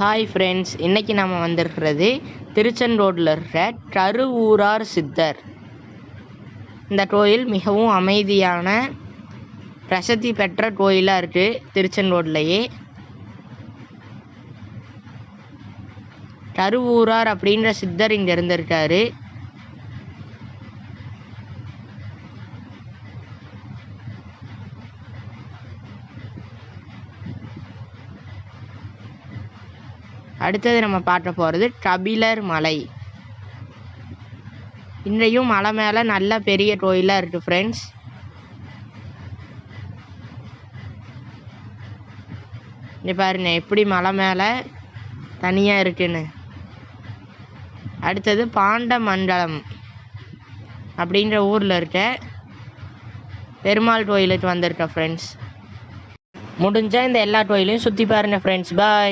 Hi friends, இன்றைக்கி நம்ம வந்திருக்கிறது திருச்செங்கோட்டில் இருக்கிற கருவூரார் சித்தர். இந்த கோயில் மிகவும் அமைதியான பிரசித்தி பெற்ற கோயிலாக இருக்குது. திருச்செங்கோட்டிலேயே கருவூரார் அப்படின்ற சித்தர் இங்கே இருந்திருக்காரு. அடுத்தது நம்ம பார்க்க போகிறது கபிலர் மலை. இன்றையும் மலை மேலே நல்ல பெரிய கோயிலாக இருக்குது ஃப்ரெண்ட்ஸ். இங்கே பாருங்க எப்படி மலை மேலே தனியாக இருக்குன்னு. அடுத்தது பாண்டமண்டலம் அப்படின்ற ஊரில் இருக்க பெருமாள் கோயிலுக்கு வந்திருக்கேன் ஃப்ரெண்ட்ஸ். முடிஞ்சால் இந்த எல்லா கோயிலையும் சுற்றி பாருங்கள் ஃப்ரெண்ட்ஸ். பாய்.